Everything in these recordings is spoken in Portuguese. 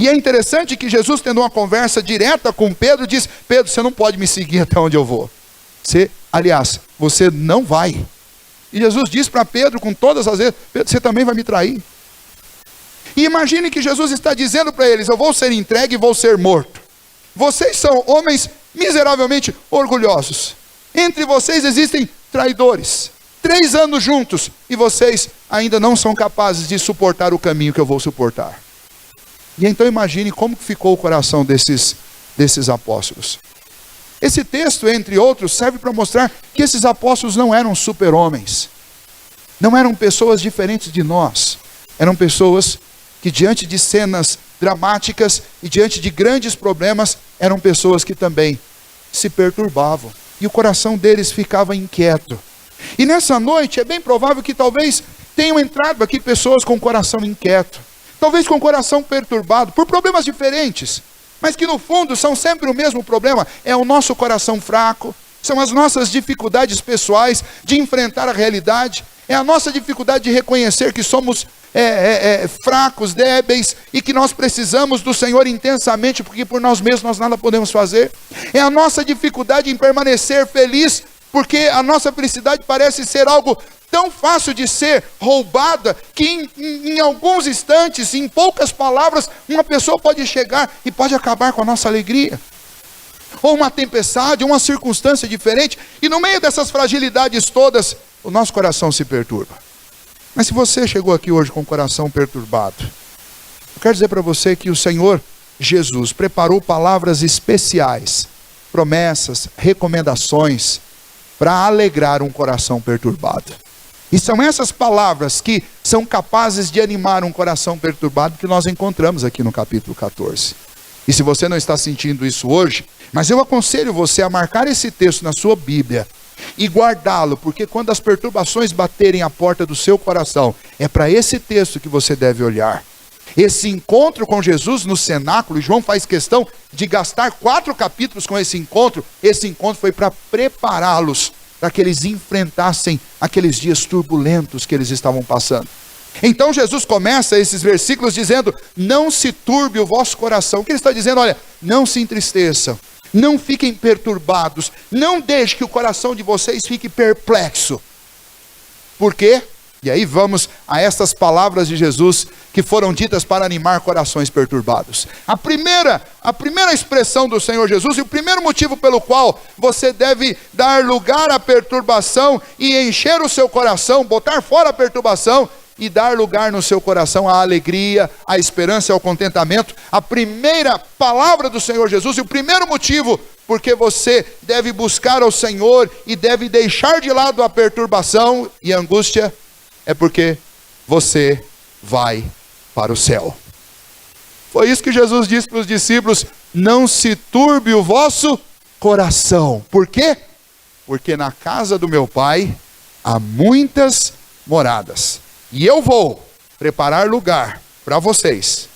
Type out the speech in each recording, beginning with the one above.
E é interessante que Jesus, tendo uma conversa direta com Pedro, diz: Pedro, você não pode me seguir até onde eu vou. Você não vai. E Jesus diz para Pedro com todas as vezes: Pedro, você também vai me trair. E imagine que Jesus está dizendo para eles: eu vou ser entregue e vou ser morto. Vocês são homens miseravelmente orgulhosos. Entre vocês existem traidores. 3 anos juntos e vocês ainda não são capazes de suportar o caminho que eu vou suportar. E então imagine como ficou o coração desses apóstolos. Esse texto, entre outros, serve para mostrar que esses apóstolos não eram super-homens. Não eram pessoas diferentes de nós. Eram pessoas que, diante de cenas dramáticas e diante de grandes problemas, eram pessoas que também se perturbavam. E o coração deles ficava inquieto. E nessa noite é bem provável que talvez tenham entrado aqui pessoas com o coração inquieto. Talvez com o coração perturbado, por problemas diferentes. Mas que no fundo são sempre o mesmo problema. É o nosso coração fraco. São as nossas dificuldades pessoais de enfrentar a realidade. É a nossa dificuldade de reconhecer que somos fracos, débeis, e que nós precisamos do Senhor intensamente, porque por nós mesmos nós nada podemos fazer. É a nossa dificuldade em permanecer feliz, porque a nossa felicidade parece ser algo tão fácil de ser roubada, que em alguns instantes, em poucas palavras, uma pessoa pode chegar e pode acabar com a nossa alegria. Ou uma tempestade, uma circunstância diferente, e no meio dessas fragilidades todas, o nosso coração se perturba. Mas se você chegou aqui hoje com o coração perturbado, eu quero dizer para você que o Senhor Jesus preparou palavras especiais, promessas, recomendações, para alegrar um coração perturbado. E são essas palavras que são capazes de animar um coração perturbado que nós encontramos aqui no capítulo 14. E se você não está sentindo isso hoje, mas eu aconselho você a marcar esse texto na sua Bíblia e guardá-lo, porque quando as perturbações baterem à porta do seu coração, é para esse texto que você deve olhar. Esse encontro com Jesus no cenáculo, e João faz questão de gastar 4 capítulos com esse encontro foi para prepará-los, para que eles enfrentassem aqueles dias turbulentos que eles estavam passando. Então Jesus começa esses versículos dizendo: não se turbe o vosso coração. O que ele está dizendo? Olha, não se entristeçam, não fiquem perturbados, não deixe que o coração de vocês fique perplexo. Por quê? E aí vamos a essas palavras de Jesus que foram ditas para animar corações perturbados. A primeira expressão do Senhor Jesus, e o primeiro motivo pelo qual você deve dar lugar à perturbação e encher o seu coração, botar fora a perturbação e dar lugar no seu coração à alegria, à esperança e ao contentamento. A primeira palavra do Senhor Jesus e o primeiro motivo porque você deve buscar ao Senhor e deve deixar de lado a perturbação e a angústia, é porque você vai para o céu. Foi isso que Jesus disse para os discípulos: não se turbe o vosso coração. Por quê? Porque na casa do meu Pai há muitas moradas. E eu vou preparar lugar para vocês,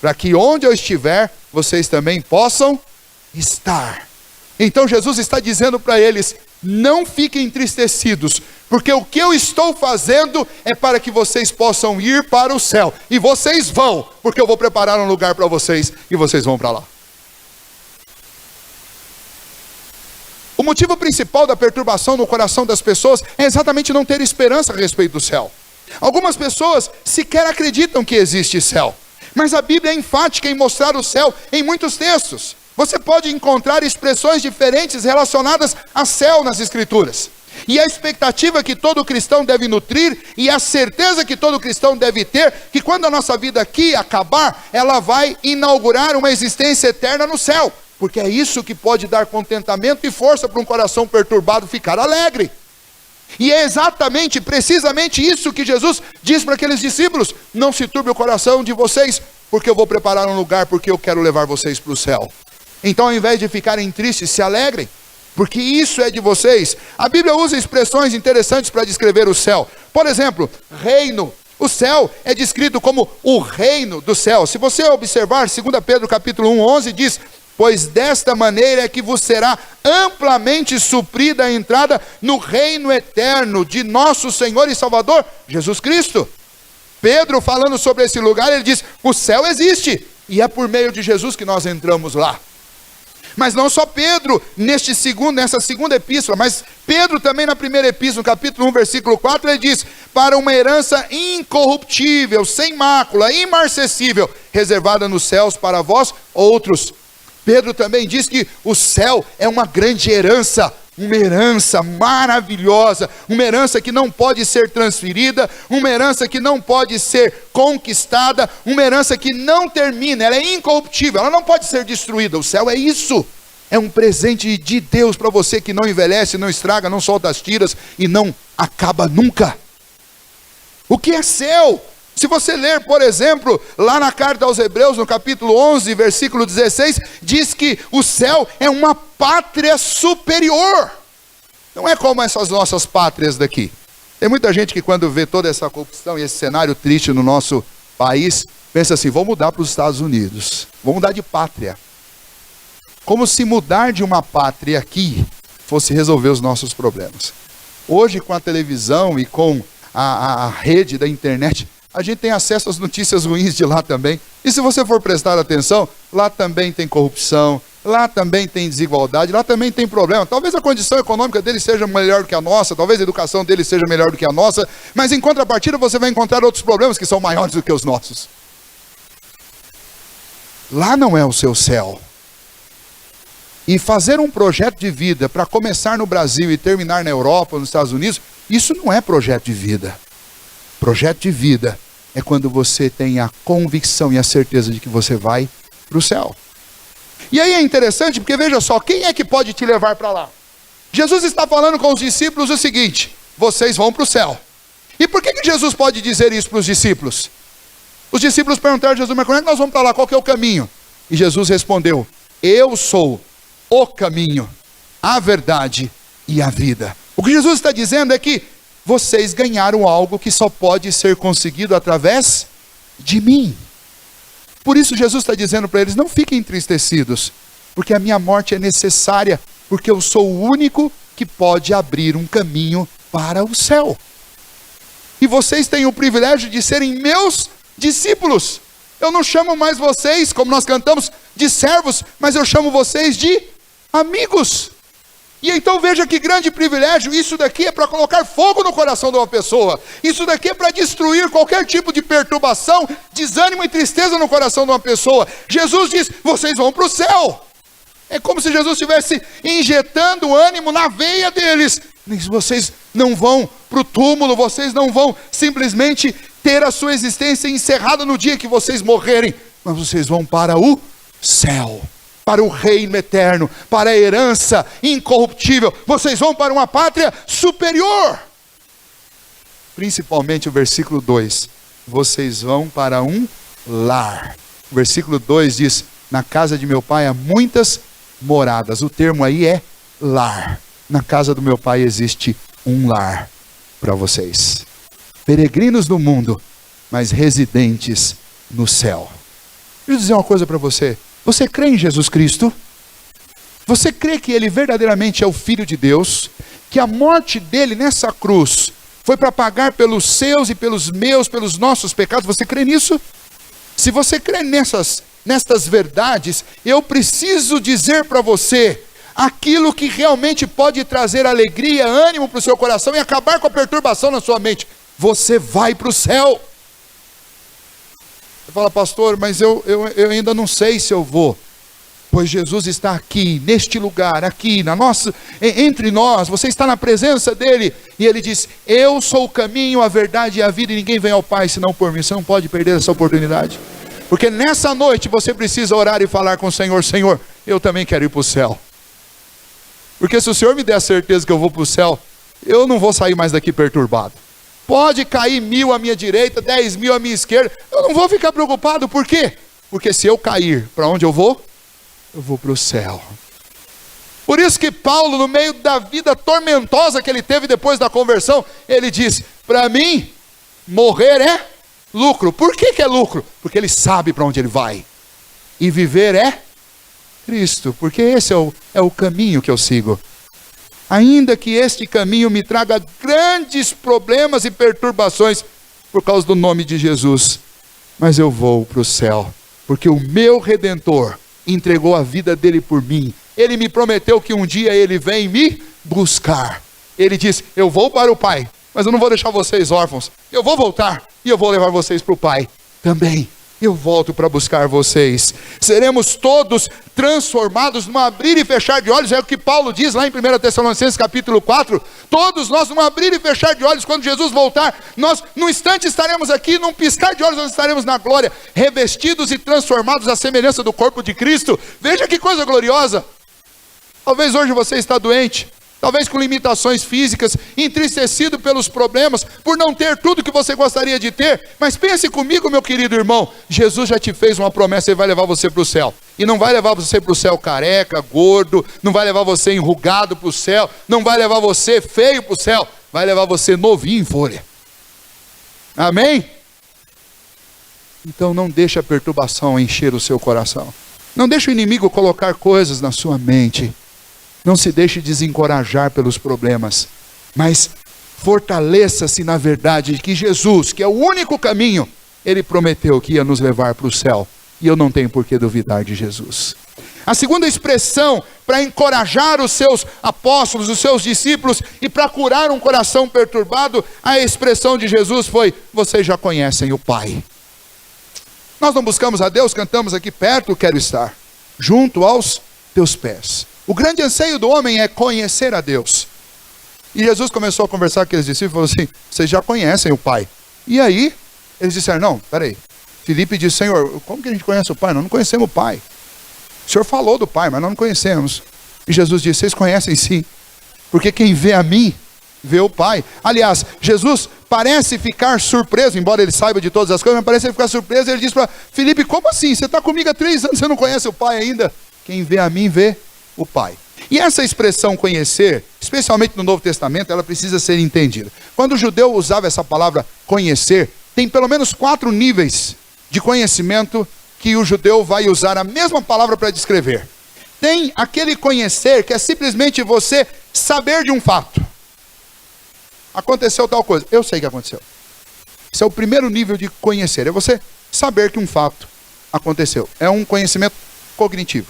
para que onde eu estiver, vocês também possam estar. Então Jesus está dizendo para eles: não fiquem entristecidos, porque o que eu estou fazendo é para que vocês possam ir para o céu. E vocês vão, porque eu vou preparar um lugar para vocês e vocês vão para lá. O motivo principal da perturbação no coração das pessoas é exatamente não ter esperança a respeito do céu. Algumas pessoas sequer acreditam que existe céu, mas a Bíblia é enfática em mostrar o céu em muitos textos. Você pode encontrar expressões diferentes relacionadas a céu nas Escrituras. E a expectativa que todo cristão deve nutrir, e a certeza que todo cristão deve ter, que quando a nossa vida aqui acabar, ela vai inaugurar uma existência eterna no céu. Porque é isso que pode dar contentamento e força para um coração perturbado ficar alegre. E é exatamente, precisamente isso que Jesus diz para aqueles discípulos: não se turbe o coração de vocês, porque eu vou preparar um lugar, porque eu quero levar vocês para o céu. Então, ao invés de ficarem tristes, se alegrem, porque isso é de vocês. A Bíblia usa expressões interessantes para descrever o céu. Por exemplo, reino. O céu é descrito como o reino do céu. Se você observar, 2 Pedro capítulo 1:11 diz: pois desta maneira é que vos será amplamente suprida a entrada no reino eterno de nosso Senhor e Salvador, Jesus Cristo. Pedro, falando sobre esse lugar, ele diz: o céu existe, E é por meio de Jesus que nós entramos lá. Mas não só Pedro, nessa segunda epístola, mas Pedro também na primeira epístola, no capítulo 1, versículo 4, ele diz: para uma herança incorruptível, sem mácula, imarcessível, reservada nos céus para vós outros. Pedro também diz que o céu é uma grande herança, uma herança maravilhosa, uma herança que não pode ser transferida, uma herança que não pode ser conquistada, uma herança que não termina, ela é incorruptível, ela não pode ser destruída. O céu é isso, é um presente de Deus para você que não envelhece, não estraga, não solta as tiras e não acaba nunca. O que é céu? Se você ler, por exemplo, lá na carta aos Hebreus, no capítulo 11, versículo 16, diz que o céu é uma pátria superior. Não é como essas nossas pátrias daqui. Tem muita gente que quando vê toda essa corrupção e esse cenário triste no nosso país, pensa assim: vou mudar para os Estados Unidos, vou mudar de pátria. Como se mudar de uma pátria aqui fosse resolver os nossos problemas. Hoje, com a televisão e com a rede da internet, a gente tem acesso às notícias ruins de lá também. E se você for prestar atenção, lá também tem corrupção, lá também tem desigualdade, lá também tem problema. Talvez a condição econômica deles seja melhor do que a nossa, talvez a educação deles seja melhor do que a nossa, mas em contrapartida você vai encontrar outros problemas que são maiores do que os nossos. Lá não é o seu céu. E fazer um projeto de vida para começar no Brasil e terminar na Europa, nos Estados Unidos, isso não é projeto de vida. Projeto de vida é quando você tem a convicção e a certeza de que você vai para o céu. E aí é interessante, porque veja só, quem é que pode te levar para lá? Jesus está falando com os discípulos o seguinte: vocês vão para o céu. E por que Jesus pode dizer isso para os discípulos? Os discípulos perguntaram a Jesus: mas como é que nós vamos para lá? Qual que é o caminho? E Jesus respondeu: eu sou o caminho, a verdade e a vida. O que Jesus está dizendo é que vocês ganharam algo que só pode ser conseguido através de mim. Por isso Jesus está dizendo para eles: não fiquem entristecidos, porque a minha morte é necessária, porque eu sou o único que pode abrir um caminho para o céu. E vocês têm o privilégio de serem meus discípulos. Eu não chamo mais vocês, como nós cantamos, de servos, mas eu chamo vocês de amigos. E então veja que grande privilégio. Isso daqui é para colocar fogo no coração de uma pessoa. Isso daqui é para destruir qualquer tipo de perturbação, desânimo e tristeza no coração de uma pessoa. Jesus diz: vocês vão para o céu. É como se Jesus estivesse injetando ânimo na veia deles. Vocês não vão para o túmulo, vocês não vão simplesmente ter a sua existência encerrada no dia que vocês morrerem, mas vocês vão para o céu, para o reino eterno, para a herança incorruptível. Vocês vão para uma pátria superior. Principalmente o versículo 2: vocês vão para um lar. O versículo 2 diz: na casa de meu pai há muitas moradas. O termo aí é lar. Na casa do meu pai existe um lar para vocês. Peregrinos no mundo, mas residentes no céu. Deixa eu dizer uma coisa para você. Você crê em Jesus Cristo? Você crê que Ele verdadeiramente é o Filho de Deus? Que a morte dele nessa cruz foi para pagar pelos seus e pelos meus, pelos nossos pecados? Você crê nisso? Se você crê nestas verdades, eu preciso dizer para você aquilo que realmente pode trazer alegria, ânimo para o seu coração e acabar com a perturbação na sua mente. Você vai para o céu. Você fala: pastor, mas eu ainda não sei se eu vou. Pois Jesus está aqui, neste lugar, aqui, entre nós. Você está na presença dele. E ele diz: eu sou o caminho, a verdade e a vida, e ninguém vem ao Pai senão por mim. Você não pode perder essa oportunidade. Porque nessa noite você precisa orar e falar com o Senhor: Senhor, eu também quero ir para o céu. Porque se o Senhor me der a certeza que eu vou para o céu, eu não vou sair mais daqui perturbado. Pode cair 1000 à minha direita, 10.000 à minha esquerda, eu não vou ficar preocupado. Por quê? Porque se eu cair, para onde eu vou? Eu vou para o céu. Por isso que Paulo, no meio da vida tormentosa que ele teve depois da conversão, ele diz: para mim, morrer é lucro. Por que é lucro? Porque ele sabe para onde ele vai. E viver é Cristo, porque esse é o caminho que eu sigo. Ainda que este caminho me traga grandes problemas e perturbações por causa do nome de Jesus, mas eu vou para o céu. porque o meu Redentor entregou a vida dele por mim. Ele me prometeu que um dia ele vem me buscar. Ele disse, eu vou para o Pai, mas eu não vou deixar vocês órfãos. Eu vou voltar e eu vou levar vocês para o Pai também. Eu volto para buscar vocês. Seremos todos transformados num abrir e fechar de olhos. É o que Paulo diz lá em 1 Tessalonicenses capítulo 4. Todos nós num abrir e fechar de olhos. Quando Jesus voltar, nós num instante estaremos aqui. Num piscar de olhos nós estaremos na glória. Revestidos e transformados à semelhança do corpo de Cristo. Veja que coisa gloriosa. Talvez hoje você está doente. Talvez com limitações físicas, entristecido pelos problemas, por não ter tudo que você gostaria de ter. Mas pense comigo, meu querido irmão, Jesus já te fez uma promessa, Ele vai levar você para o céu. E não vai levar você para o céu careca, gordo, não vai levar você enrugado para o céu, não vai levar você feio para o céu, vai levar você novinho em folha. Amém? Então não deixe a perturbação encher o seu coração. Não deixe o inimigo colocar coisas na sua mente. Não se deixe desencorajar pelos problemas, mas fortaleça-se na verdade de que Jesus, que é o único caminho, Ele prometeu que ia nos levar para o céu, e eu não tenho por que duvidar de Jesus. A segunda expressão para encorajar os seus apóstolos, os seus discípulos, e para curar um coração perturbado, a expressão de Jesus foi, vocês já conhecem o Pai. Nós não buscamos a Deus, cantamos aqui, perto quero estar, junto aos teus pés. O grande anseio do homem é conhecer a Deus. E Jesus começou a conversar com aqueles discípulos e falou assim, vocês já conhecem o Pai. E aí, eles disseram, não, peraí. Filipe disse, Senhor, como que a gente conhece o Pai? Nós não conhecemos o Pai. O Senhor falou do Pai, mas nós não conhecemos. E Jesus disse, vocês conhecem sim. Porque quem vê a mim, vê o Pai. Aliás, Jesus parece ficar surpreso, embora ele saiba de todas as coisas, mas parece ficar surpreso. Ele disse para Filipe, como assim? Você está comigo há 3 anos, você não conhece o Pai ainda? Quem vê a mim, vê o Pai. E essa expressão conhecer, especialmente no Novo Testamento, ela precisa ser entendida. Quando o judeu usava essa palavra conhecer, tem pelo menos 4 níveis de conhecimento que o judeu vai usar a mesma palavra para descrever. Tem aquele conhecer que é simplesmente você saber de um fato. Aconteceu tal coisa, eu sei que aconteceu. Esse é o primeiro nível de conhecer, é você saber que um fato aconteceu. É um conhecimento cognitivo.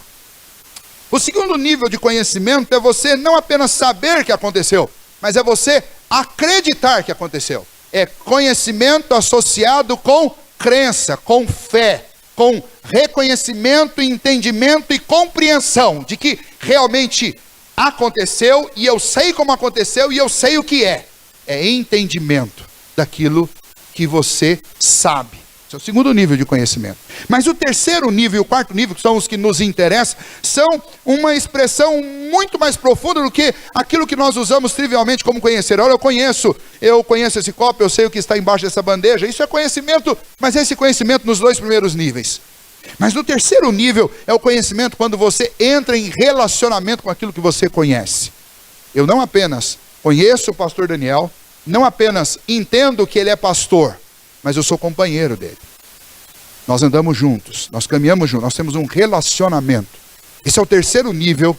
O segundo nível de conhecimento é você não apenas saber que aconteceu, mas é você acreditar que aconteceu. É conhecimento associado com crença, com fé, com reconhecimento, entendimento e compreensão de que realmente aconteceu e eu sei como aconteceu e eu sei o que é. É entendimento daquilo que você sabe. É o segundo nível de conhecimento. Mas o terceiro nível e o quarto nível, que são os que nos interessam, são uma expressão muito mais profunda do que aquilo que nós usamos trivialmente como conhecer. Olha, eu conheço esse copo, eu sei o que está embaixo dessa bandeja. Isso é conhecimento, mas esse conhecimento nos 2 primeiros níveis. Mas no terceiro nível é o conhecimento quando você entra em relacionamento com aquilo que você conhece. Eu não apenas conheço o pastor Daniel, não apenas entendo que ele é pastor, mas eu sou companheiro dele. Nós andamos juntos, nós caminhamos juntos, nós temos um relacionamento. Esse é o terceiro nível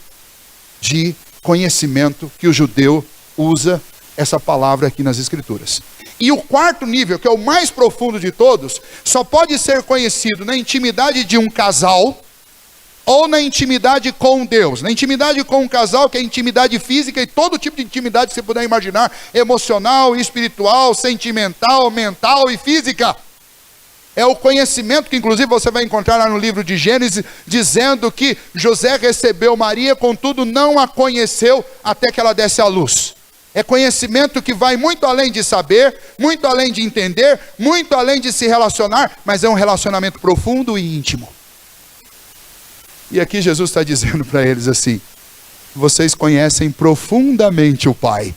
de conhecimento que o judeu usa essa palavra aqui nas Escrituras. E o quarto nível, que é o mais profundo de todos, só pode ser conhecido na intimidade de um casal ou na intimidade com Deus. Na intimidade com um casal, que é intimidade física e todo tipo de intimidade que você puder imaginar, emocional, espiritual, sentimental, mental e física. É o conhecimento que inclusive você vai encontrar lá no livro de Gênesis, dizendo que José recebeu Maria, contudo não a conheceu até que ela desse à luz. É conhecimento que vai muito além de saber, muito além de entender, muito além de se relacionar, mas é um relacionamento profundo e íntimo. E aqui Jesus está dizendo para eles assim, vocês conhecem profundamente o Pai.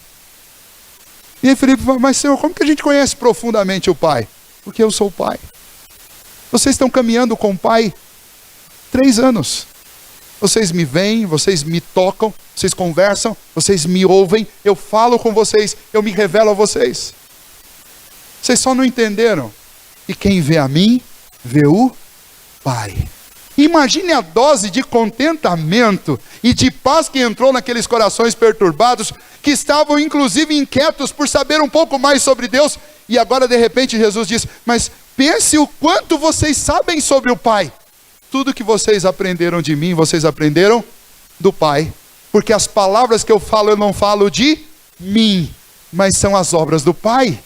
E aí Filipe fala, mas Senhor, como que a gente conhece profundamente o Pai? Porque eu sou o Pai. Vocês estão caminhando com o Pai 3 anos. Vocês me veem, vocês me tocam, vocês conversam, vocês me ouvem, eu falo com vocês, eu me revelo a vocês. Vocês só não entenderam. E quem vê a mim, vê o Pai. Imagine a dose de contentamento e de paz que entrou naqueles corações perturbados, que estavam inclusive inquietos por saber um pouco mais sobre Deus. E agora de repente Jesus diz, mas pense o quanto vocês sabem sobre o Pai. tudo que vocês aprenderam de mim, vocês aprenderam do Pai. Porque as palavras que eu falo, eu não falo de mim, mas são as obras do Pai.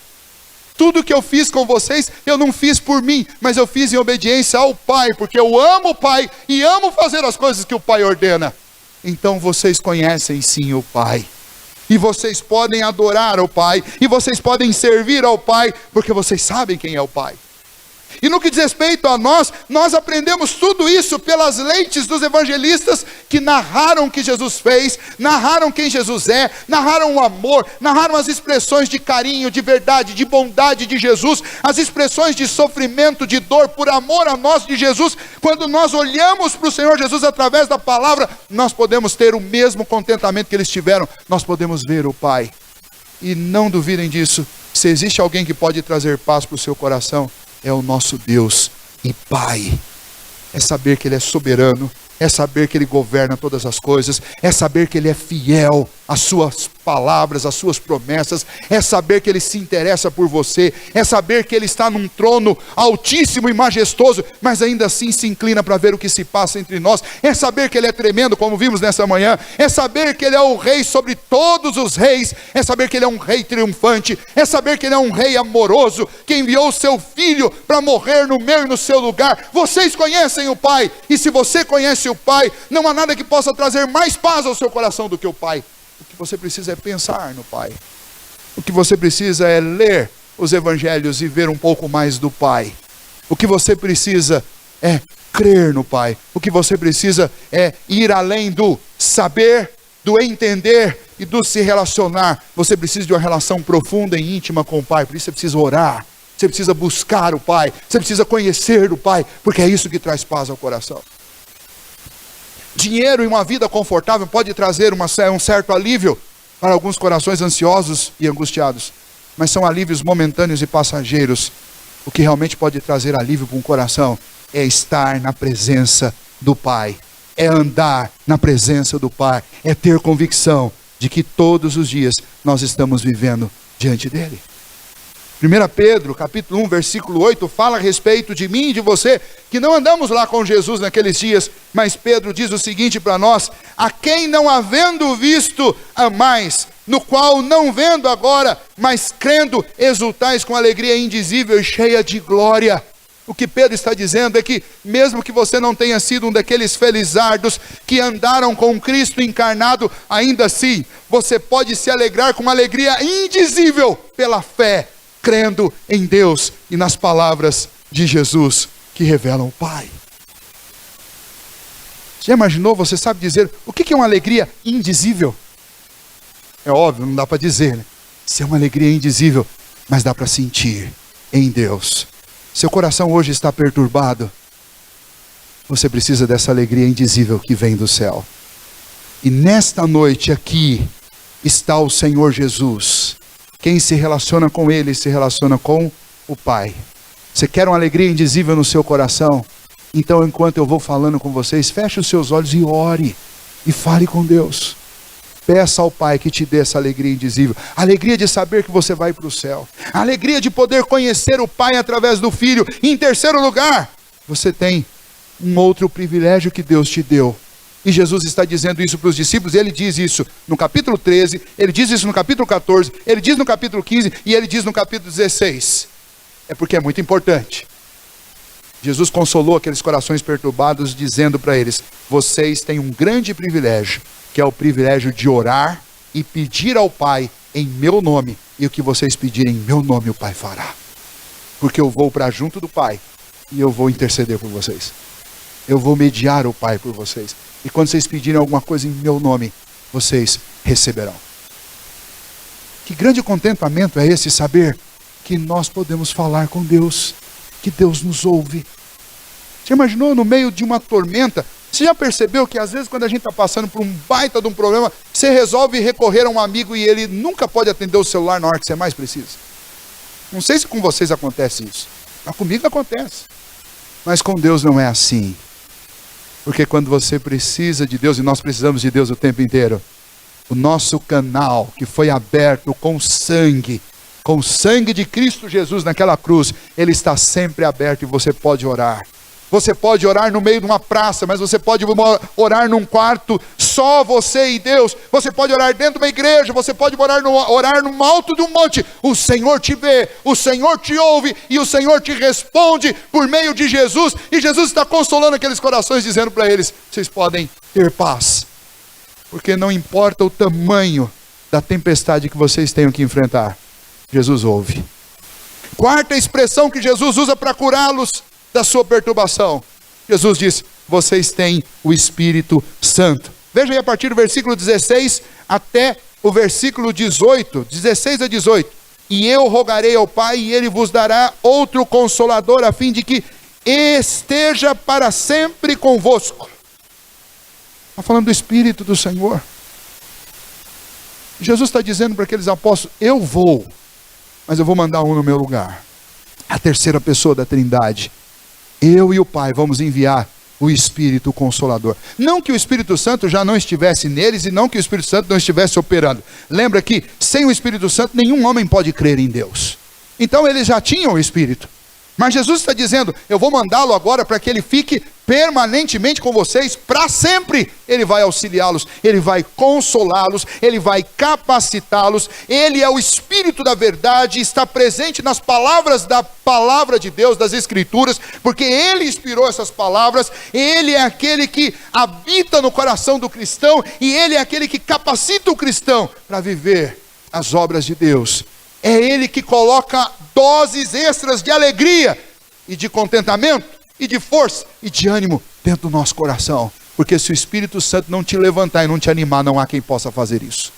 Tudo que eu fiz com vocês, eu não fiz por mim, mas eu fiz em obediência ao Pai, porque eu amo o Pai e amo fazer as coisas que o Pai ordena. Então vocês conhecem sim o Pai. E vocês podem adorar ao Pai, e vocês podem servir ao Pai, porque vocês sabem quem é o Pai. E no que diz respeito a nós aprendemos tudo isso pelas lentes dos evangelistas que narraram o que Jesus fez, narraram quem Jesus é, narraram o amor, narraram as expressões de carinho, de verdade, de bondade de Jesus, as expressões de sofrimento, de dor, por amor a nós de Jesus. Quando nós olhamos para o Senhor Jesus através da palavra, nós podemos ter o mesmo contentamento que eles tiveram, nós podemos ver o Pai. E não duvidem disso, se existe alguém que pode trazer paz para o seu coração, é o nosso Deus e Pai. É saber que Ele é soberano, é saber que Ele governa todas as coisas, é saber que Ele é fiel às suas palavras, às suas promessas, é saber que Ele se interessa por você, é saber que Ele está num trono altíssimo e majestoso, mas ainda assim se inclina para ver o que se passa entre nós, é saber que Ele é tremendo, como vimos nessa manhã, é saber que Ele é o Rei sobre todos os reis, é saber que Ele é um Rei triunfante, é saber que Ele é um Rei amoroso, que enviou o seu Filho para morrer no meu e no seu lugar. Vocês conhecem o Pai, e se você conhece o Pai, não há nada que possa trazer mais paz ao seu coração do que o Pai. O que você precisa é pensar no Pai. O que você precisa é ler os evangelhos e ver um pouco mais do Pai. O que você precisa é crer no Pai. O que você precisa é ir além do saber, do entender e do se relacionar. Você precisa de uma relação profunda e íntima com o Pai. Por isso você precisa orar. Você precisa buscar o Pai. Você precisa conhecer o Pai. Porque é isso que traz paz ao coração. Dinheiro e uma vida confortável pode trazer um certo alívio para alguns corações ansiosos e angustiados, mas são alívios momentâneos e passageiros. O que realmente pode trazer alívio para um coração é estar na presença do Pai, é andar na presença do Pai, é ter convicção de que todos os dias nós estamos vivendo diante dEle. 1 Pedro, capítulo 1, versículo 8, fala a respeito de mim e de você, que não andamos lá com Jesus naqueles dias, mas Pedro diz o seguinte para nós: a quem não havendo visto, amais, no qual não vendo agora, mas crendo, exultais com alegria indizível e cheia de glória. O que Pedro está dizendo é que, mesmo que você não tenha sido um daqueles felizardos que andaram com Cristo encarnado, ainda assim, você pode se alegrar com uma alegria indizível pela fé, crendo em Deus e nas palavras de Jesus que revelam o Pai. Já imaginou, você sabe dizer o que é uma alegria indizível? É óbvio, não dá para dizer, né? Se é uma alegria indizível, mas dá para sentir em Deus. Seu coração hoje está perturbado, você precisa dessa alegria indizível que vem do céu. E nesta noite aqui está o Senhor Jesus. Quem se relaciona com Ele, se relaciona com o Pai. Você quer uma alegria indizível no seu coração? Então, enquanto eu vou falando com vocês, feche os seus olhos e ore. E fale com Deus. Peça ao Pai que te dê essa alegria indizível. A alegria de saber que você vai para o céu. A alegria de poder conhecer o Pai através do Filho. E em terceiro lugar, você tem um outro privilégio que Deus te deu. E Jesus está dizendo isso para os discípulos, ele diz isso no capítulo 13, ele diz isso no capítulo 14, ele diz no capítulo 15 e ele diz no capítulo 16. É porque é muito importante. Jesus consolou aqueles corações perturbados dizendo para eles: vocês têm um grande privilégio, que é o privilégio de orar e pedir ao Pai em meu nome, e o que vocês pedirem em meu nome o Pai fará. Porque eu vou para junto do Pai e eu vou interceder por vocês. Eu vou mediar o Pai por vocês. E quando vocês pedirem alguma coisa em meu nome, vocês receberão. Que grande contentamento é esse, saber que nós podemos falar com Deus, que Deus nos ouve. Você imaginou no meio de uma tormenta? Você já percebeu que às vezes quando a gente está passando por um baita de um problema, você resolve recorrer a um amigo e ele nunca pode atender o celular na hora que você mais precisa? Não sei se com vocês acontece isso, mas comigo acontece. Mas com Deus não é assim. Porque quando você precisa de Deus, e nós precisamos de Deus o tempo inteiro, o nosso canal que foi aberto com sangue de Cristo Jesus naquela cruz, ele está sempre aberto e você pode orar. você pode orar no meio de uma praça, mas você pode orar num quarto, só você e Deus. Você pode orar dentro de uma igreja, você pode orar no alto de um monte. O Senhor te vê, o Senhor te ouve e o Senhor te responde por meio de Jesus. E Jesus está consolando aqueles corações, dizendo para eles: vocês podem ter paz, porque não importa o tamanho da tempestade que vocês tenham que enfrentar, Jesus ouve. Quarta expressão que Jesus usa para curá-los da sua perturbação. Jesus disse: vocês têm o Espírito Santo. Veja aí a partir do versículo 16 até o versículo 18, 16 a 18. E eu rogarei ao Pai, e Ele vos dará outro Consolador, a fim de que esteja para sempre convosco. Está falando do Espírito do Senhor. Jesus está dizendo para aqueles apóstolos: eu vou, mas eu vou mandar um no meu lugar. A terceira pessoa da Trindade. Eu e o Pai vamos enviar o Espírito Consolador. Não que o Espírito Santo já não estivesse neles, e não que o Espírito Santo não estivesse operando. Lembra que sem o Espírito Santo nenhum homem pode crer em Deus. Então eles já tinham o Espírito. Mas Jesus está dizendo: eu vou mandá-lo agora para que ele fique permanentemente com vocês para sempre. Ele vai auxiliá-los, ele vai consolá-los, ele vai capacitá-los. Ele é o Espírito da verdade, está presente nas palavras da palavra de Deus, das Escrituras, porque ele inspirou essas palavras. Ele é aquele que habita no coração do cristão, e ele é aquele que capacita o cristão para viver as obras de Deus. É ele que coloca doses extras de alegria e de contentamento e de força e de ânimo dentro do nosso coração. Porque se o Espírito Santo não te levantar e não te animar, não há quem possa fazer isso.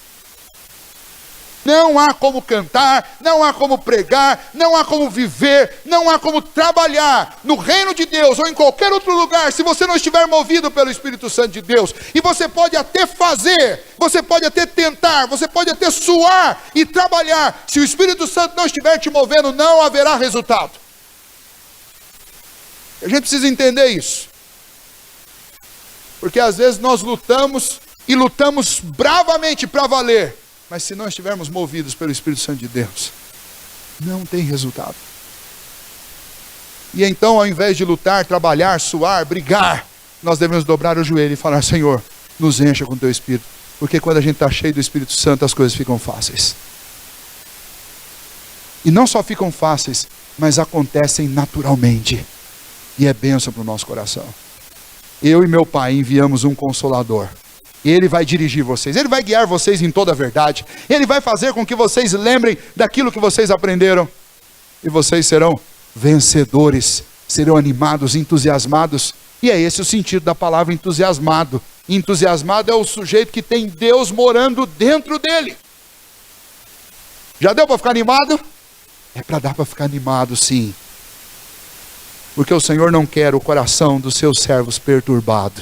Não há como cantar, não há como pregar, não há como viver, não há como trabalhar no reino de Deus ou em qualquer outro lugar, se você não estiver movido pelo Espírito Santo de Deus. E você pode até fazer, você pode até tentar, você pode até suar e trabalhar. Se o Espírito Santo não estiver te movendo, não haverá resultado. A gente precisa entender isso. Porque às vezes nós lutamos e lutamos bravamente para valer, mas se não estivermos movidos pelo Espírito Santo de Deus, não tem resultado. E então, ao invés de lutar, trabalhar, suar, brigar, nós devemos dobrar o joelho e falar: Senhor, nos encha com teu Espírito. Porque quando a gente está cheio do Espírito Santo, as coisas ficam fáceis. E não só ficam fáceis, mas acontecem naturalmente. E é bênção para o nosso coração. Eu e meu Pai enviamos um Consolador. Ele vai dirigir vocês, ele vai guiar vocês em toda a verdade. Ele vai fazer com que vocês lembrem daquilo que vocês aprenderam. E vocês serão vencedores, serão animados, entusiasmados. E é esse o sentido da palavra entusiasmado. Entusiasmado é o sujeito que tem Deus morando dentro dele. Já deu para ficar animado? É para dar para ficar animado, sim. Porque o Senhor não quer o coração dos seus servos perturbado.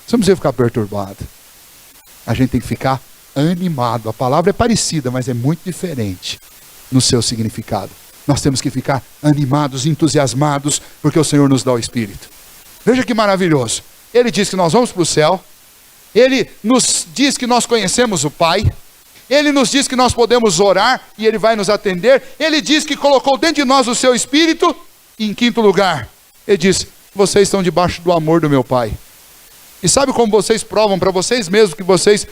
Você não precisa ficar perturbado. A gente tem que ficar animado. A palavra é parecida, mas é muito diferente no seu significado. Nós temos que ficar animados, entusiasmados, porque o Senhor nos dá o Espírito. Veja que maravilhoso. Ele diz que nós vamos para o céu. Ele nos diz que nós conhecemos o Pai. Ele nos diz que nós podemos orar e Ele vai nos atender. Ele diz que colocou dentro de nós o seu Espírito. E em quinto lugar, Ele diz: vocês estão debaixo do amor do meu Pai. E sabe como vocês provam para vocês mesmos que vocês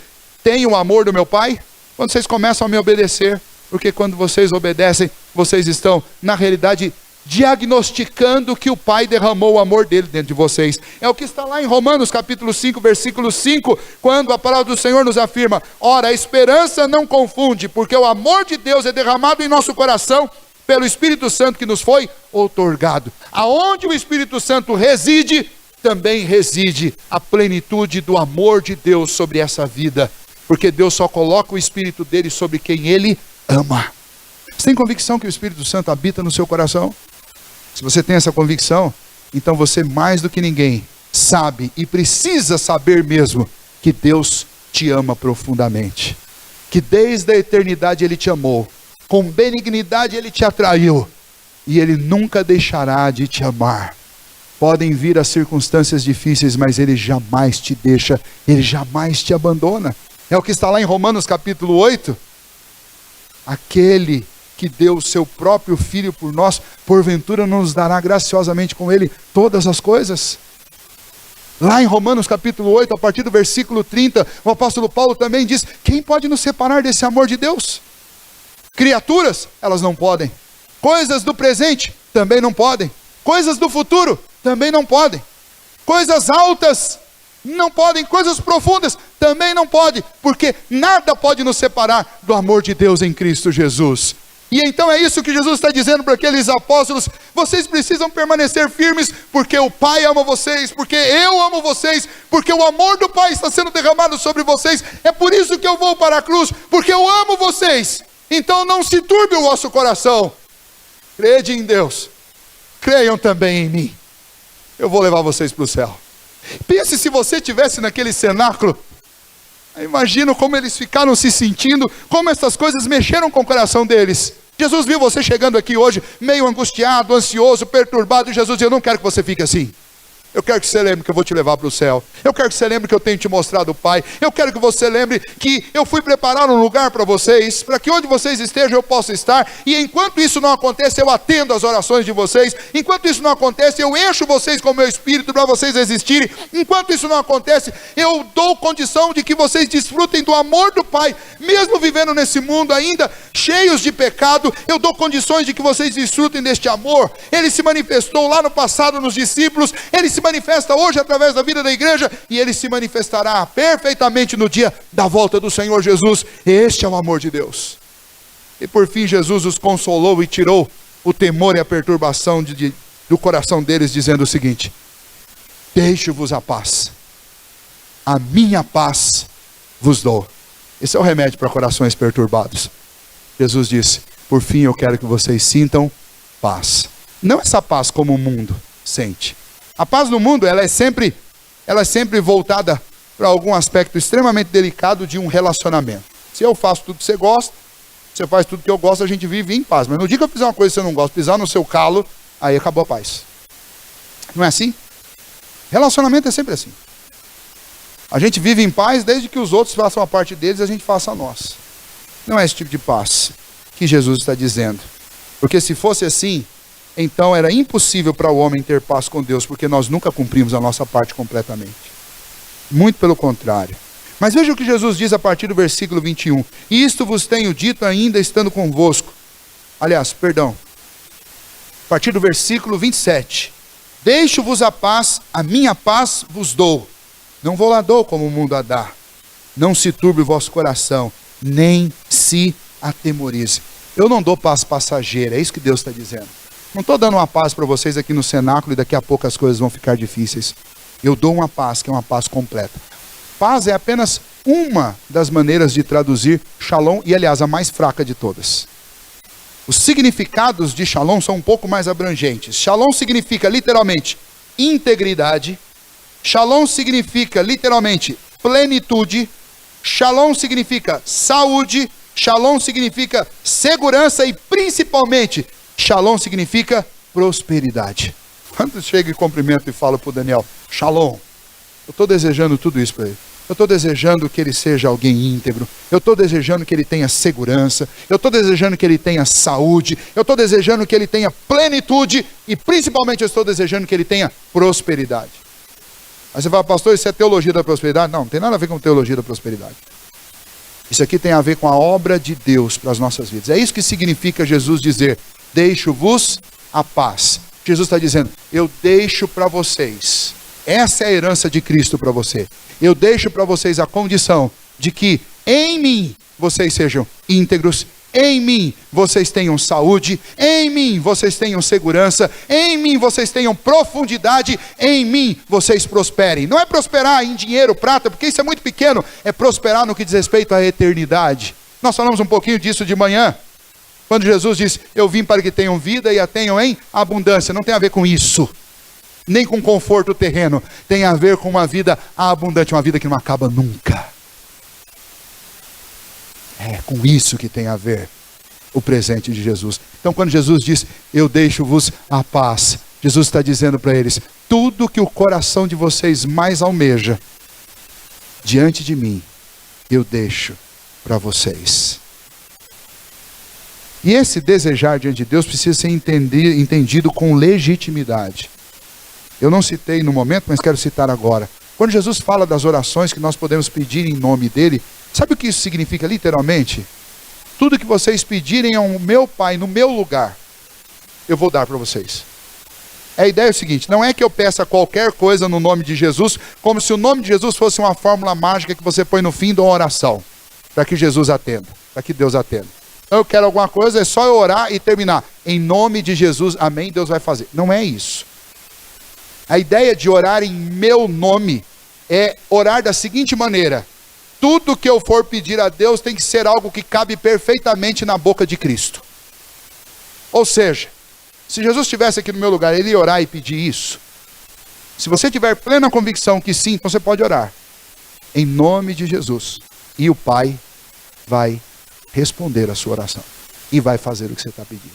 têm o amor do meu Pai? Quando vocês começam a me obedecer. Porque quando vocês obedecem, vocês estão, na realidade, diagnosticando que o Pai derramou o amor dele dentro de vocês. É o que está lá em Romanos capítulo 5, versículo 5, quando a palavra do Senhor nos afirma: ora, a esperança não confunde, porque o amor de Deus é derramado em nosso coração pelo Espírito Santo que nos foi outorgado. Aonde o Espírito Santo reside, também reside a plenitude do amor de Deus sobre essa vida, porque Deus só coloca o Espírito dele sobre quem Ele ama. Você tem convicção que o Espírito Santo habita no seu coração? Se você tem essa convicção, então você mais do que ninguém sabe e precisa saber mesmo que Deus te ama profundamente, que desde a eternidade Ele te amou, com benignidade Ele te atraiu, e Ele nunca deixará de te amar. Podem vir as circunstâncias difíceis, mas Ele jamais te deixa, Ele jamais te abandona. É o que está lá em Romanos capítulo 8. Aquele que deu o seu próprio Filho por nós, porventura não nos dará graciosamente com Ele todas as coisas? Lá em Romanos capítulo 8, a partir do versículo 30, o apóstolo Paulo também diz: quem pode nos separar desse amor de Deus? Criaturas, elas não podem. Coisas do presente, também não podem. Coisas do futuro, também não podem. Coisas altas, não podem. Coisas profundas, também não podem. Porque nada pode nos separar do amor de Deus em Cristo Jesus. E então é isso que Jesus está dizendo para aqueles apóstolos: vocês precisam permanecer firmes, porque o Pai ama vocês, porque eu amo vocês, porque o amor do Pai está sendo derramado sobre vocês. É por isso que eu vou para a cruz, porque eu amo vocês. Então não se turbe o vosso coração. Crede em Deus, creiam também em mim. Eu vou levar vocês para o céu. Pense se você estivesse naquele cenáculo. Imagino como eles ficaram se sentindo, como essas coisas mexeram com o coração deles. Jesus viu você chegando aqui hoje, meio angustiado, ansioso, perturbado, e Jesus disse: eu não quero que você fique assim. Eu quero que você lembre que eu vou te levar para o céu. Eu quero que você lembre que eu tenho te mostrado o Pai. Eu quero que você lembre que eu fui preparar um lugar para vocês, para que onde vocês estejam eu possa estar. E enquanto isso não acontece, eu atendo às orações de vocês. Enquanto isso não acontece, eu encho vocês com o meu Espírito para vocês existirem. Enquanto isso não acontece, eu dou condição de que vocês desfrutem do amor do Pai. Mesmo vivendo nesse mundo ainda cheios de pecado, eu dou condições de que vocês desfrutem deste amor. Ele se manifestou lá no passado nos discípulos, ele se manifesta hoje através da vida da igreja, e ele se manifestará perfeitamente no dia da volta do Senhor Jesus. Este é o amor de Deus. E por fim Jesus os consolou e tirou o temor e a perturbação do coração deles, dizendo o seguinte: deixo-vos a paz, a minha paz vos dou. Esse é o remédio para corações perturbados. Jesus disse: por fim eu quero que vocês sintam paz. Não essa paz como o mundo sente. A paz no mundo, ela é sempre voltada para algum aspecto extremamente delicado de um relacionamento. Se eu faço tudo que você gosta, você faz tudo que eu gosto, a gente vive em paz. Mas no dia que eu fizer uma coisa que você não gosta, pisar no seu calo, aí acabou a paz. Não é assim? Relacionamento é sempre assim. A gente vive em paz desde que os outros façam a parte deles e a gente faça a nossa. Não é esse tipo de paz que Jesus está dizendo. Porque se fosse assim, então era impossível para o homem ter paz com Deus, porque nós nunca cumprimos a nossa parte completamente. Muito pelo contrário. Mas veja o que Jesus diz a partir do versículo 21. Isto vos tenho dito ainda estando convosco. Aliás, perdão. A partir do versículo 27. Deixo-vos a paz, a minha paz vos dou. Não vou lá dou como o mundo a dá. Não se turbe o vosso coração, nem se atemorize. Eu não dou paz passageira, é isso que Deus está dizendo. Não estou dando uma paz para vocês aqui no cenáculo e daqui a pouco as coisas vão ficar difíceis. Eu dou uma paz, que é uma paz completa. Paz é apenas uma das maneiras de traduzir Shalom, e aliás, a mais fraca de todas. Os significados de Shalom são um pouco mais abrangentes. Shalom significa literalmente integridade. Shalom significa literalmente plenitude. Shalom significa saúde. Shalom significa segurança e principalmente Shalom significa prosperidade. Quando chega e cumprimento e falo para o Daniel, Shalom, eu estou desejando tudo isso para ele. Eu estou desejando que ele seja alguém íntegro. Eu estou desejando que ele tenha segurança. Eu estou desejando que ele tenha saúde. Eu estou desejando que ele tenha plenitude. E principalmente eu estou desejando que ele tenha prosperidade. Aí você fala, pastor, isso é teologia da prosperidade? Não, não tem nada a ver com teologia da prosperidade. Isso aqui tem a ver com a obra de Deus para as nossas vidas. É isso que significa Jesus dizer, deixo-vos a paz. Jesus está dizendo, eu deixo para vocês. Essa é a herança de Cristo para você. Eu deixo para vocês a condição de que em mim vocês sejam íntegros, em mim vocês tenham saúde, em mim vocês tenham segurança, em mim vocês tenham profundidade, em mim vocês prosperem. Não é prosperar em dinheiro, prata, porque isso é muito pequeno, é prosperar no que diz respeito à eternidade. Nós falamos um pouquinho disso de manhã, quando Jesus disse, eu vim para que tenham vida e a tenham em abundância. Não tem a ver com isso, nem com conforto terreno, tem a ver com uma vida abundante, uma vida que não acaba nunca. É com isso que tem a ver o presente de Jesus. Então quando Jesus diz, eu deixo-vos a paz, Jesus está dizendo para eles, tudo que o coração de vocês mais almeja, diante de mim, eu deixo para vocês. E esse desejar diante de Deus precisa ser entendido com legitimidade. Eu não citei no momento, mas quero citar agora. Quando Jesus fala das orações que nós podemos pedir em nome dele, sabe o que isso significa literalmente? Tudo que vocês pedirem ao meu Pai no meu lugar, eu vou dar para vocês. A ideia é o seguinte, não é que eu peça qualquer coisa no nome de Jesus, como se o nome de Jesus fosse uma fórmula mágica que você põe no fim de uma oração, para que Jesus atenda, para que Deus atenda. Então eu quero alguma coisa, é só eu orar e terminar. Em nome de Jesus, amém, Deus vai fazer. Não é isso. A ideia de orar em meu nome é orar da seguinte maneira: tudo que eu for pedir a Deus tem que ser algo que cabe perfeitamente na boca de Cristo. Ou seja, se Jesus estivesse aqui no meu lugar, ele ia orar e pedir isso. Se você tiver plena convicção que sim, então você pode orar. Em nome de Jesus. E o Pai vai responder a sua oração. E vai fazer o que você está pedindo.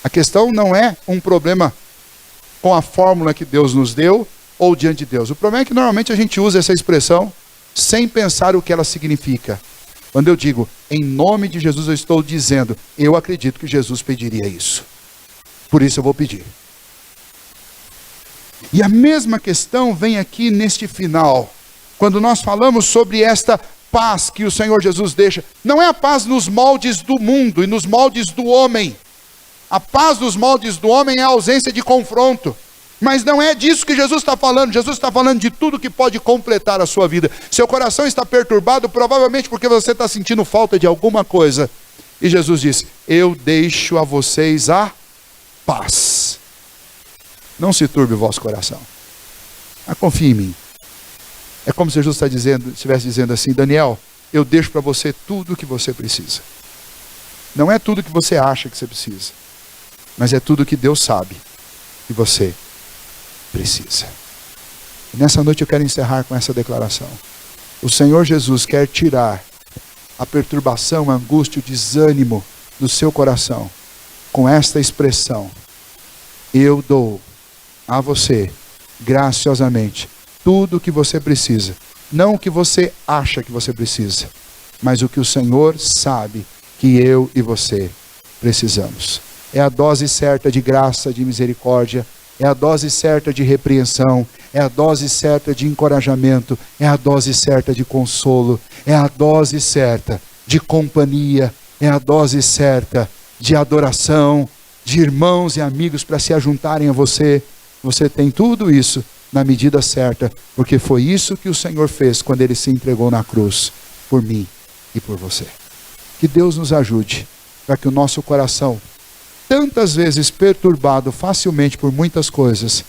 A questão não é um problema com a fórmula que Deus nos deu ou diante de Deus. O problema é que normalmente a gente usa essa expressão sem pensar o que ela significa. Quando eu digo, em nome de Jesus, eu estou dizendo, eu acredito que Jesus pediria isso. Por isso eu vou pedir. E a mesma questão vem aqui neste final. Quando nós falamos sobre esta paz que o Senhor Jesus deixa. Não é a paz nos moldes do mundo e nos moldes do homem. A paz nos moldes do homem é a ausência de confronto. Mas não é disso que Jesus está falando. Jesus está falando de tudo que pode completar a sua vida. Seu coração está perturbado, provavelmente porque você está sentindo falta de alguma coisa. E Jesus diz, eu deixo a vocês a paz. Não se turbe o vosso coração. Mas confie em mim. É como se Jesus estivesse dizendo assim, Daniel, eu deixo para você tudo o que você precisa. Não é tudo que você acha que você precisa. Mas é tudo que Deus sabe que você precisa. E nessa noite eu quero encerrar com essa declaração. O Senhor Jesus quer tirar a perturbação, a angústia, o desânimo do seu coração com esta expressão. Eu dou a você, graciosamente, tudo o que você precisa. Não o que você acha que você precisa, mas o que o Senhor sabe que eu e você precisamos. É a dose certa de graça, de misericórdia, é a dose certa de repreensão, é a dose certa de encorajamento, é a dose certa de consolo, é a dose certa de companhia, é a dose certa de adoração, de irmãos e amigos para se ajuntarem a você. Você tem tudo isso na medida certa, porque foi isso que o Senhor fez quando Ele se entregou na cruz, por mim e por você. Que Deus nos ajude, para que o nosso coração, tantas vezes perturbado facilmente por muitas coisas,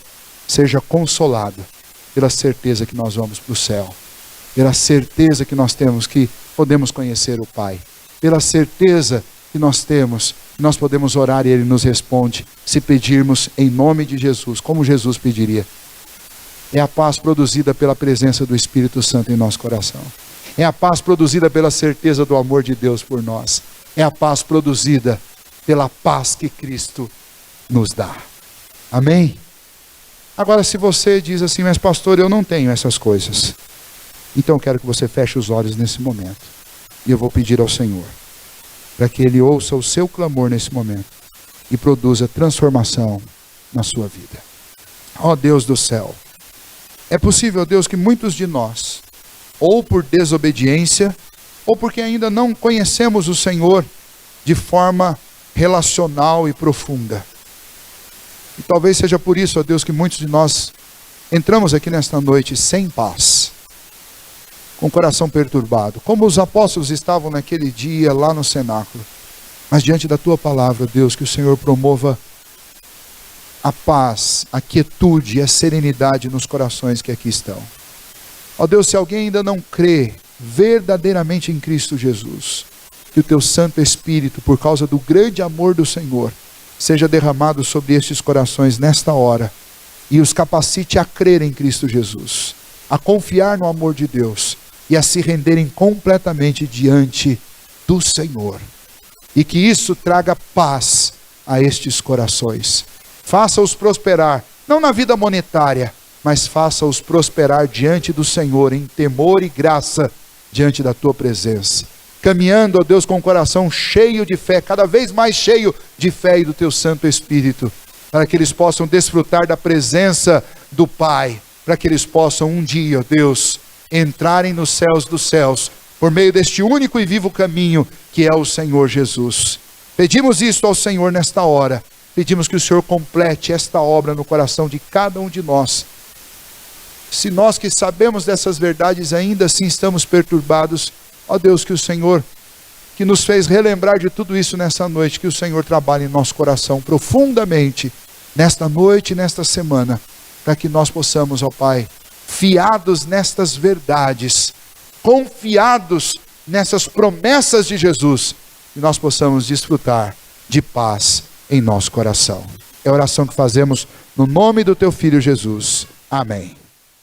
seja consolado pela certeza que nós vamos para o céu, pela certeza que nós temos que podemos conhecer o Pai, pela certeza que nós temos, nós podemos orar e Ele nos responde, se pedirmos em nome de Jesus, como Jesus pediria. É a paz produzida pela presença do Espírito Santo em nosso coração. É a paz produzida pela certeza do amor de Deus por nós. É a paz produzida pela paz que Cristo nos dá. Amém? Agora, se você diz assim, mas pastor, eu não tenho essas coisas. Então eu quero que você feche os olhos nesse momento. E eu vou pedir ao Senhor, para que Ele ouça o seu clamor nesse momento e produza transformação na sua vida. Ó Deus do céu, é possível, Deus, que muitos de nós, ou por desobediência, ou porque ainda não conhecemos o Senhor de forma relacional e profunda. E talvez seja por isso, ó Deus, que muitos de nós entramos aqui nesta noite sem paz, com o coração perturbado, como os apóstolos estavam naquele dia lá no cenáculo. Mas diante da Tua palavra, Deus, que o Senhor promova a paz, a quietude e a serenidade nos corações que aqui estão. Ó Deus, se alguém ainda não crê verdadeiramente em Cristo Jesus, que o Teu Santo Espírito, por causa do grande amor do Senhor, seja derramado sobre estes corações nesta hora e os capacite a crer em Cristo Jesus, a confiar no amor de Deus e a se renderem completamente diante do Senhor. E que isso traga paz a estes corações. Faça-os prosperar, não na vida monetária, mas faça-os prosperar diante do Senhor, em temor e graça, diante da Tua presença. caminhando, ó Deus, com o coração cheio de fé, cada vez mais cheio de fé e do teu Santo Espírito, para que eles possam desfrutar da presença do Pai, para que eles possam um dia, ó Deus, entrarem nos céus dos céus, por meio deste único e vivo caminho, que é o Senhor Jesus. Pedimos isto ao Senhor nesta hora, pedimos que o Senhor complete esta obra no coração de cada um de nós. Se nós que sabemos dessas verdades ainda assim estamos perturbados, ó Deus, que o Senhor, que nos fez relembrar de tudo isso nessa noite, que o Senhor trabalhe em nosso coração profundamente, nesta noite e nesta semana, para que nós possamos, ó Pai, fiados nestas verdades, confiados nessas promessas de Jesus, que nós possamos desfrutar de paz em nosso coração. É a oração que fazemos no nome do teu Filho Jesus. Amém.